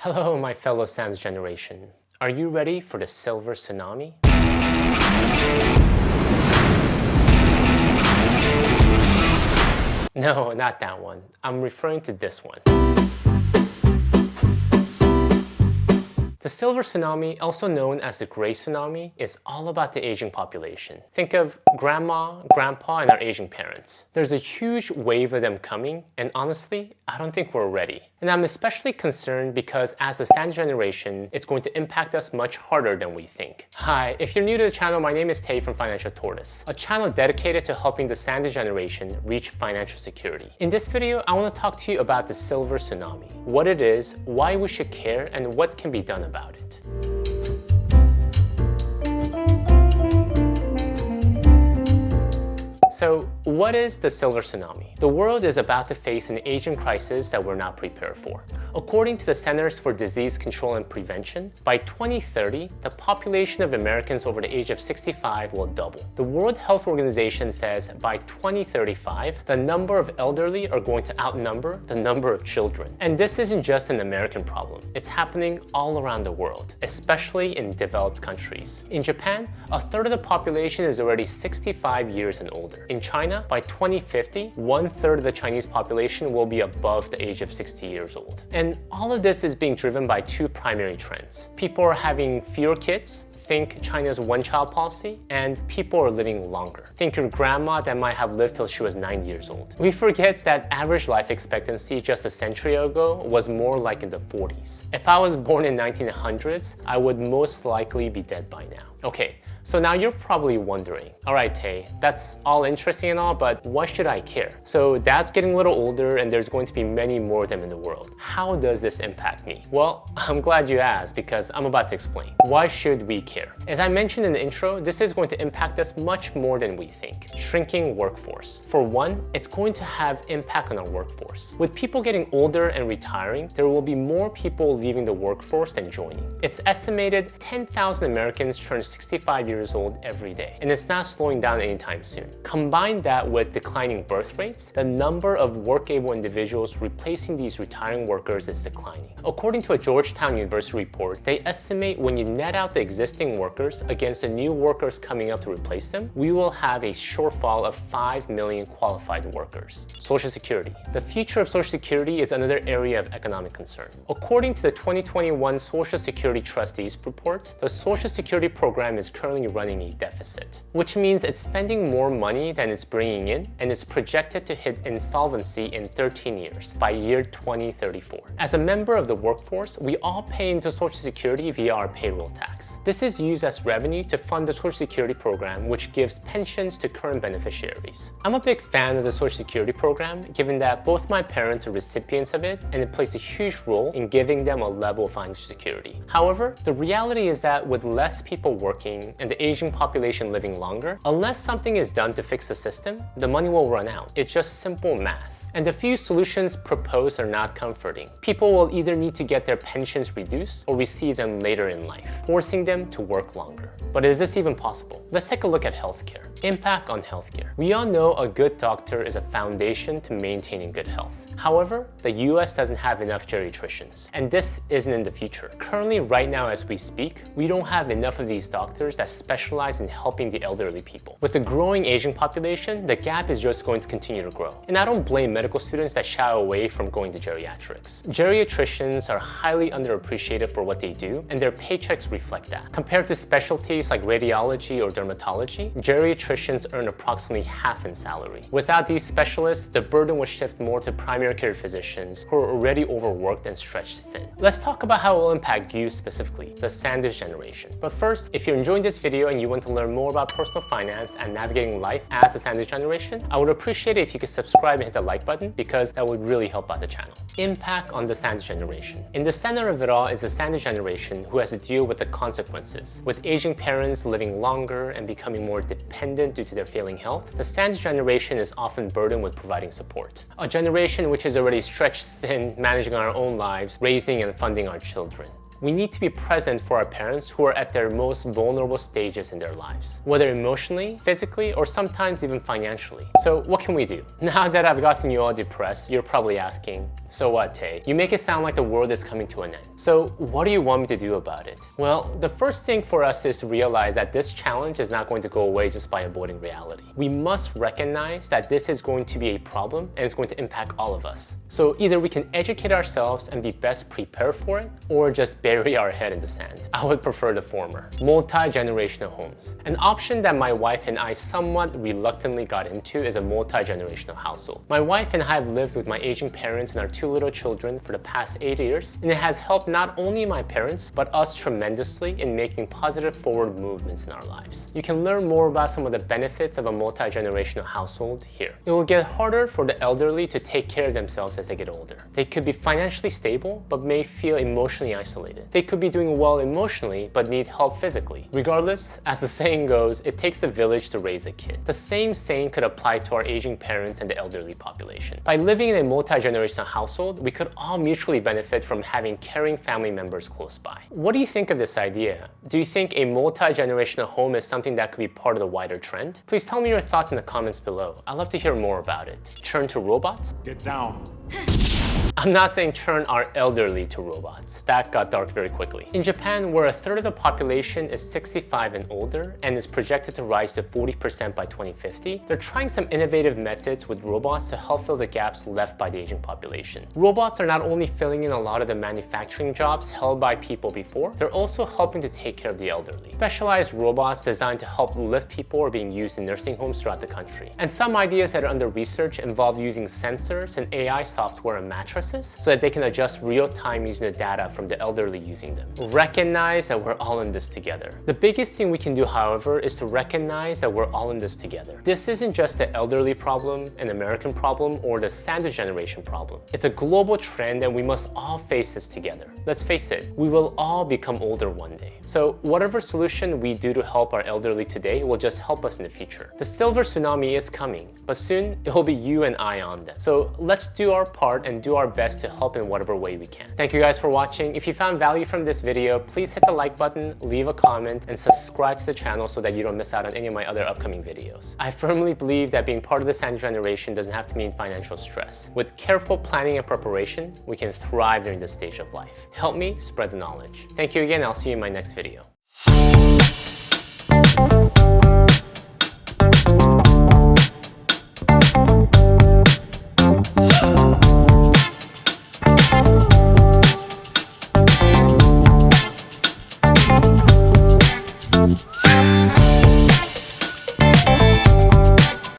Hello, my fellow Sandwich generation. Are you ready for the Silver Tsunami? No, not that one. I'm referring to this one. The Silver Tsunami, also known as the Gray Tsunami, is all about the aging population. Think of grandma, grandpa, and our aging parents. There's a huge wave of them coming, and honestly, I don't think we're ready. And I'm especially concerned because as the Sandwich generation, it's going to impact us much harder than we think. Hi, if you're new to the channel, my name is Tay from Financial Tortoise, a channel dedicated to helping the Sandwich generation reach financial security. In this video, I want to talk to you about the Silver Tsunami, what it is, why we should care, and what can be done about it. So, what is the Silver Tsunami? The world is about to face an aging crisis that we're not prepared for. According to the Centers for Disease Control and Prevention, by 2030, the population of Americans over the age of 65 will double. The World Health Organization says by 2035, the number of elderly are going to outnumber the number of children. And this isn't just an American problem. It's happening all around the world, especially in developed countries. In Japan, a third of the population is already 65 years and older. In China, by 2050, 1/3 of the Chinese population will be above the age of 60 years old. And all of this is being driven by two primary trends. People are having fewer kids. Think China's one-child policy, and people are living longer. Think your grandma that might have lived till she was 90 years old. We forget that average life expectancy just a century ago was more like in the 40s. If I was born in 1900s, I would most likely be dead by now. Okay, so now you're probably wondering, all right, Tay, that's all interesting and all, but why should I care? So dad's getting a little older and there's going to be many more of them in the world. How does this impact me? Well, I'm glad you asked because I'm about to explain. Why should we care? As I mentioned in the intro, this is going to impact us much more than we think. Shrinking workforce. For one, it's going to have impact on our workforce. With people getting older and retiring, there will be more people leaving the workforce than joining. It's estimated 10,000 Americans turn 65 years old every day, and it's not slowing down anytime soon. Combine that with declining birth rates, the number of work-able individuals replacing these retiring workers is declining. According to a Georgetown University report, they estimate when you net out the existing workers against the new workers coming up to replace them, we will have a shortfall of 5 million qualified workers. Social Security. The future of Social Security is another area of economic concern. According to the 2021 Social Security Trustees report, the Social Security program is currently running a deficit, which means it's spending more money than it's bringing in, and it's projected to hit insolvency in 13 years by year 2034. As a member of the workforce, we all pay into Social Security via our payroll tax. This is used as revenue to fund the Social Security program, which gives pensions to current beneficiaries. I'm a big fan of the Social Security program, given that both my parents are recipients of it, and it plays a huge role in giving them a level of financial security. However, the reality is that with less people working and the aging population living longer, unless something is done to fix the system, the money will run out. It's just simple math. And the few solutions proposed are not comforting. People will either need to get their pensions reduced or receive them later in life, forcing them to work longer. But is this even possible? Let's take a look at healthcare. Impact on healthcare. We all know a good doctor is a foundation to maintaining good health. However, the US doesn't have enough geriatricians, and this isn't in the future. Currently, right now as we speak, we don't have enough of these doctors that specialize in helping the elderly people. With the growing aging population, the gap is just going to continue to grow. And I don't blame medical students that shy away from going to geriatrics. Geriatricians are highly underappreciated for what they do, and their paychecks reflect that. Compared to specialties like radiology or dermatology, geriatricians earn approximately half in salary. Without these specialists, the burden will shift more to primary care physicians who are already overworked and stretched thin. Let's talk about how it will impact you specifically, the Sandwich generation. But first, if you're enjoying this video and you want to learn more about personal finance and navigating life as the Sandwich generation, I would appreciate it if you could subscribe and hit the like button because that would really help out the channel. Impact on the Sandwich generation. In the center of it all is the Sandwich generation who has to deal with the consequences. With aging parents living longer and becoming more dependent due to their failing health, the Sandwich generation is often burdened with providing support. A generation which is already stretched thin managing our own lives, raising and funding our children. We need to be present for our parents who are at their most vulnerable stages in their lives, whether emotionally, physically, or sometimes even financially. So what can we do? Now that I've gotten you all depressed, you're probably asking, so what, Tay? You make it sound like the world is coming to an end. So what do you want me to do about it? Well, the first thing for us is to realize that this challenge is not going to go away just by avoiding reality. We must recognize that this is going to be a problem and it's going to impact all of us. So either we can educate ourselves and be best prepared for it, or just bury our head in the sand. I would prefer the former. Multi-generational homes. An option that my wife and I somewhat reluctantly got into is a multi-generational household. My wife and I have lived with my aging parents and our 2 little children for the past 8 years, and it has helped not only my parents, but us tremendously in making positive forward movements in our lives. You can learn more about some of the benefits of a multi-generational household here. It will get harder for the elderly to take care of themselves as they get older. They could be financially stable, but may feel emotionally isolated. They could be doing well emotionally, but need help physically. Regardless, as the saying goes, it takes a village to raise a kid. The same saying could apply to our aging parents and the elderly population. By living in a multi-generational household, we could all mutually benefit from having caring family members close by. What do you think of this idea? Do you think a multi-generational home is something that could be part of the wider trend? Please tell me your thoughts in the comments below. I'd love to hear more about it. Turn to robots? Get down. I'm not saying turn our elderly to robots. That got dark very quickly. In Japan, where a third of the population is 65 and older and is projected to rise to 40% by 2050, they're trying some innovative methods with robots to help fill the gaps left by the aging population. Robots are not only filling in a lot of the manufacturing jobs held by people before, they're also helping to take care of the elderly. Specialized robots designed to help lift people are being used in nursing homes throughout the country. And some ideas that are under research involve using sensors and AI software and mattresses so that they can adjust real time using the data from the elderly using them. Recognize that we're all in this together. The biggest thing we can do, however, is to recognize that we're all in this together. This isn't just the elderly problem, an American problem, or the sandwich generation problem. It's a global trend and we must all face this together. Let's face it, we will all become older one day. So whatever solution we do to help our elderly today will just help us in the future. The Silver Tsunami is coming, but soon it will be you and I on them. So let's do our part and do our best to help in whatever way we can. Thank you guys for watching. If you found value from this video, please hit the like button, leave a comment, and subscribe to the channel so that you don't miss out on any of my other upcoming videos. I firmly believe that being part of the sandwich generation doesn't have to mean financial stress. With careful planning and preparation, we can thrive during this stage of life. Help me spread the knowledge. Thank you again. I'll see you in my next video.